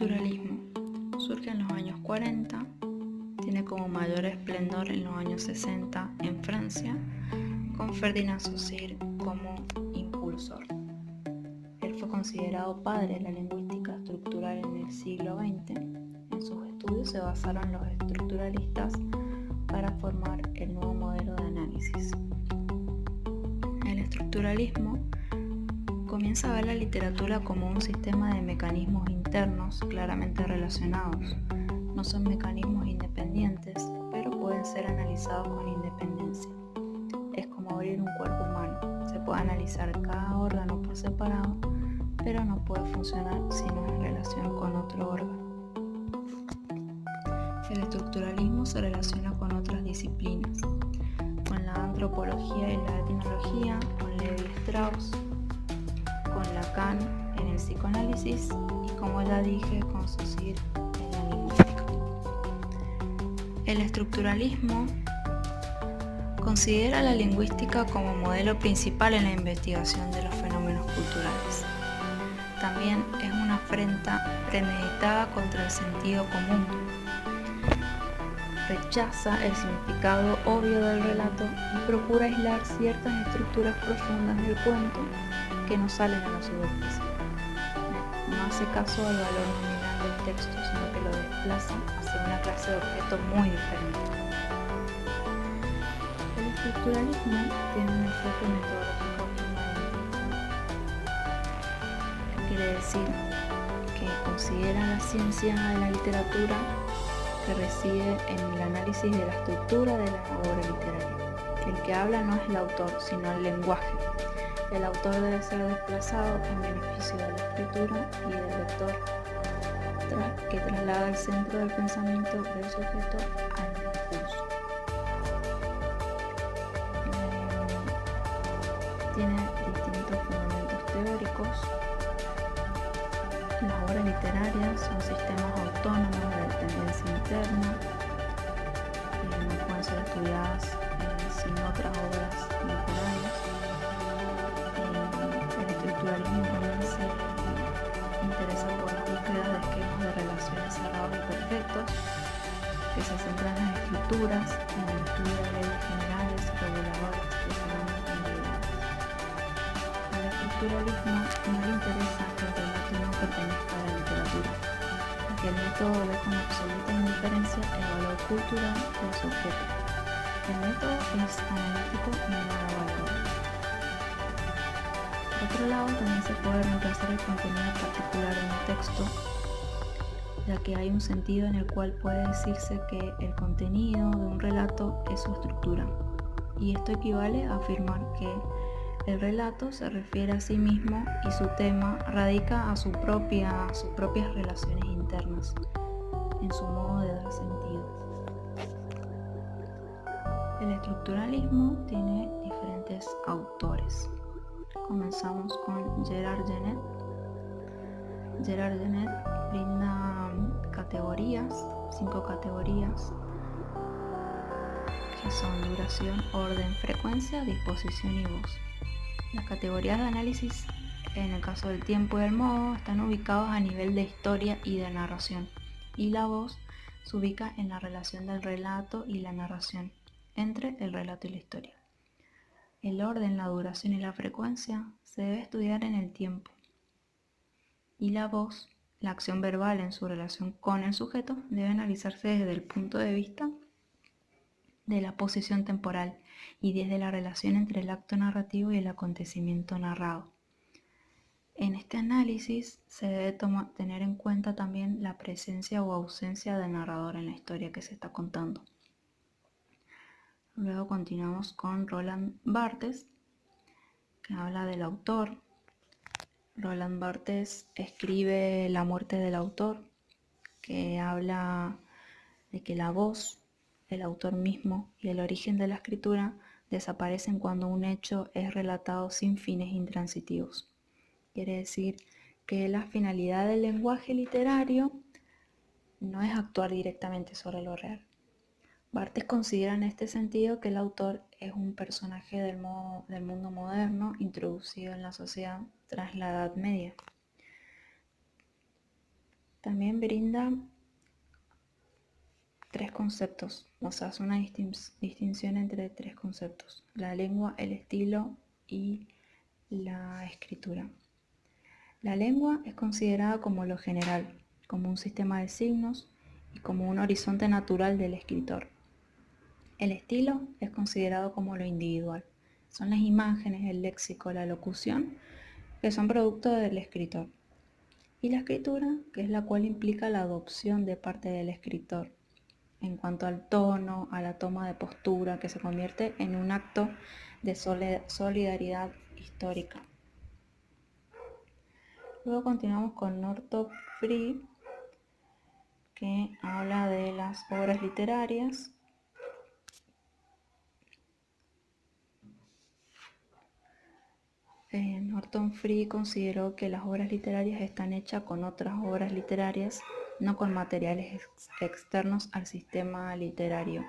estructuralismo surge en los años 40, tiene como mayor esplendor en los años 60 en Francia, con Ferdinand Saussure como impulsor. Él fue considerado padre de la lingüística estructural en el siglo XX. En sus estudios se basaron los estructuralistas para formar el nuevo modelo de análisis. El estructuralismo comienza a ver la literatura como un sistema de mecanismos internos claramente relacionados. No son mecanismos independientes, pero pueden ser analizados con independencia. Es como abrir un cuerpo humano. Se puede analizar cada órgano por separado, pero no puede funcionar si no es en relación con otro órgano. El estructuralismo se relaciona con otras disciplinas, con la antropología y la etnología, con Levi-Strauss, con Lacan en el psicoanálisis y, como ya dije, con Saussure en la lingüística. El estructuralismo considera la lingüística como modelo principal en la investigación de los fenómenos culturales. También es una afrenta premeditada contra el sentido común. Rechaza el significado obvio del relato y procura aislar ciertas estructuras profundas del cuento que no salen a la superficie. No hace caso al valor nominal del texto, sino que lo desplaza hacia una clase de objeto muy diferente. El estructuralismo tiene un enfoque metodológico inmediatista. ¿Qué quiere decir? Que considera la ciencia de la literatura que reside en el análisis de la estructura de la obra literaria. El que habla no es el autor, sino el lenguaje. El autor debe ser desplazado en beneficio de la escritura y del lector, que traslada el centro del pensamiento del sujeto al discurso. Tiene distintos fundamentos teóricos. Las obras literarias son sistemas autónomos de tendencia interna, no pueden ser estudiadas sin otras obras literarias. El estructuralismo también se interesa por la búsqueda de esquemas de relaciones cerrados y perfectos, que se centran en las escrituras, en el estudio de leyes generales, reguladoras y fenómenos individuales. Al estructuralismo no le interesa que el relato no pertenezca a la literatura, porque el método ve con absoluta indiferencia el valor cultural del sujeto. El método es analítico y no evaluador. Por otro lado, también se puede reemplazar el contenido particular de un texto, ya que hay un sentido en el cual puede decirse que el contenido de un relato es su estructura, y esto equivale a afirmar que el relato se refiere a sí mismo y su tema radica a sus propias relaciones internas, en su modo de dar sentido. El estructuralismo tiene diferentes autores. Comenzamos con Gerard Genette. Gerard Genette brinda 5 categorías, que son duración, orden, frecuencia, disposición y voz. Las categorías de análisis, en el caso del tiempo y del modo, están ubicadas a nivel de historia y de narración, y la voz se ubica en la relación del relato y la narración, entre el relato y la historia. El orden, la duración y la frecuencia se debe estudiar en el tiempo, y la voz, la acción verbal en su relación con el sujeto, debe analizarse desde el punto de vista de la posición temporal y desde la relación entre el acto narrativo y el acontecimiento narrado. En este análisis se debe tener en cuenta también la presencia o ausencia del narrador en la historia que se está contando. Luego continuamos con Roland Barthes, que habla del autor. Roland Barthes escribe La muerte del autor, que habla de que la voz, el autor mismo y el origen de la escritura desaparecen cuando un hecho es relatado sin fines intransitivos. Quiere decir que la finalidad del lenguaje literario no es actuar directamente sobre lo real. Barthes considera en este sentido que el autor es un personaje del mundo moderno introducido en la sociedad tras la Edad Media. También brinda tres conceptos, o sea, es una distinción entre tres conceptos: la lengua, el estilo y la escritura. La lengua es considerada como lo general, como un sistema de signos y como un horizonte natural del escritor. El estilo es considerado como lo individual, son las imágenes, el léxico, la locución, que son producto del escritor. Y la escritura, que es la cual implica la adopción de parte del escritor en cuanto al tono, a la toma de postura, que se convierte en un acto de solidaridad histórica. Luego continuamos con Northrop Free, que habla de las obras literarias. Norton Free consideró que las obras literarias están hechas con otras obras literarias, no con materiales externos al sistema literario.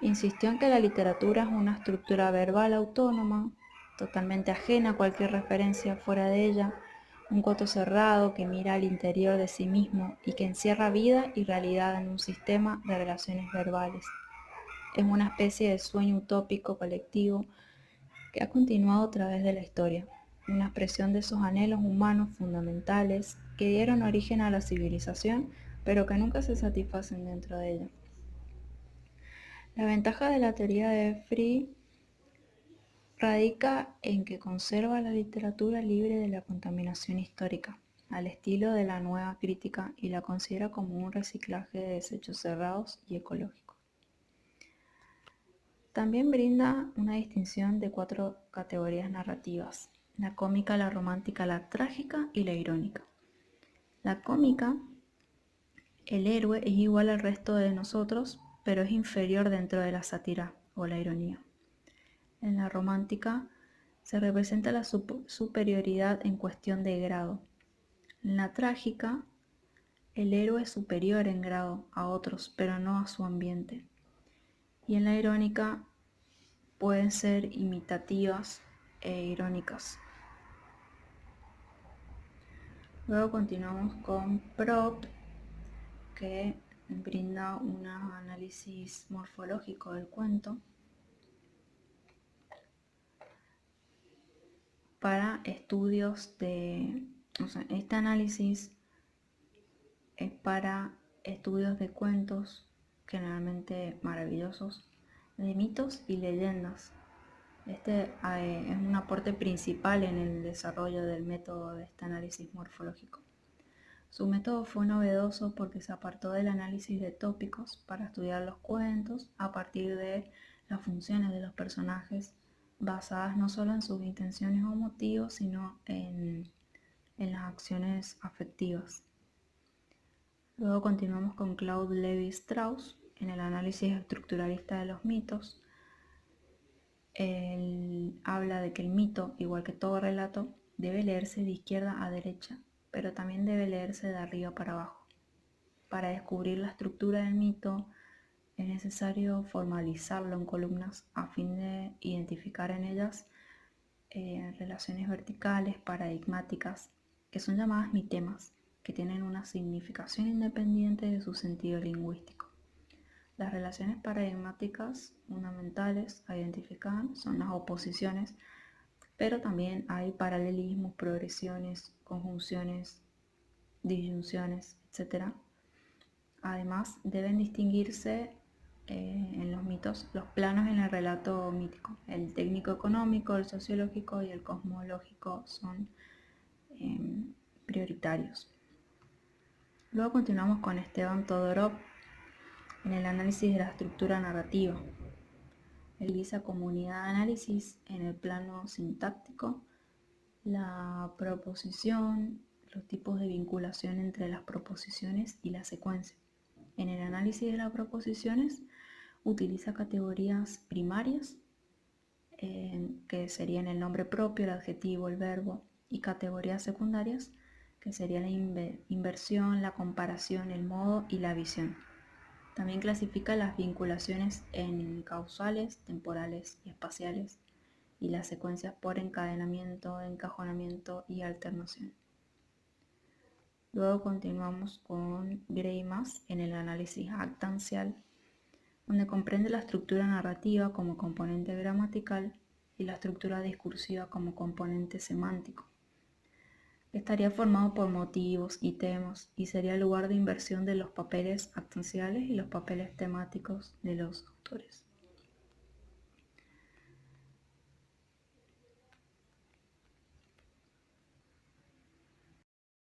Insistió en que la literatura es una estructura verbal autónoma, totalmente ajena a cualquier referencia fuera de ella, un coto cerrado que mira al interior de sí mismo y que encierra vida y realidad en un sistema de relaciones verbales. Es una especie de sueño utópico colectivo que ha continuado a través de la historia, una expresión de esos anhelos humanos fundamentales que dieron origen a la civilización, pero que nunca se satisfacen dentro de ella. La ventaja de la teoría de Free radica en que conserva la literatura libre de la contaminación histórica, al estilo de la nueva crítica, y la considera como un reciclaje de desechos cerrados y ecológicos. También brinda una distinción de 4 categorías narrativas: la cómica, la romántica, la trágica y la irónica. La cómica, el héroe es igual al resto de nosotros, pero es inferior dentro de la sátira o la ironía. En la romántica se representa la superioridad en cuestión de grado. En la trágica, el héroe es superior en grado a otros, pero no a su ambiente. Y en la irónica pueden ser imitativas e irónicas. Luego continuamos con Prout, que brinda un análisis morfológico del cuento para estudios este análisis es para estudios de cuentos, generalmente maravillosos, de mitos y leyendas. Este es un aporte principal en el desarrollo del método de este análisis morfológico. Su método fue novedoso porque se apartó del análisis de tópicos para estudiar los cuentos a partir de las funciones de los personajes, basadas no solo en sus intenciones o motivos, sino en las acciones afectivas. Luego continuamos con Claude Lévi-Strauss en el análisis estructuralista de los mitos. Él habla de que el mito, igual que todo relato, debe leerse de izquierda a derecha, pero también debe leerse de arriba para abajo. Para descubrir la estructura del mito es necesario formalizarlo en columnas a fin de identificar en ellas relaciones verticales, paradigmáticas, que son llamadas mitemas, que tienen una significación independiente de su sentido lingüístico. Las relaciones paradigmáticas fundamentales a identificar son las oposiciones, pero también hay paralelismos, progresiones, conjunciones, disyunciones, etc. Además, deben distinguirse en los mitos los planos en el relato mítico. El técnico-económico, el sociológico y el cosmológico son prioritarios. Luego continuamos con Esteban Todorov en el análisis de la estructura narrativa. Él dice como unidad de análisis en el plano sintáctico la proposición, los tipos de vinculación entre las proposiciones y la secuencia. En el análisis de las proposiciones utiliza categorías primarias, que serían el nombre propio, el adjetivo, el verbo, y categorías secundarias, que serían la inversión, la comparación, el modo y la visión. También clasifica las vinculaciones en causales, temporales y espaciales, y las secuencias por encadenamiento, encajonamiento y alternación. Luego continuamos con Greimas en el análisis actancial, donde comprende la estructura narrativa como componente gramatical y la estructura discursiva como componente semántico. Estaría formado por motivos y temas y sería el lugar de inversión de los papeles actanciales y los papeles temáticos de los autores.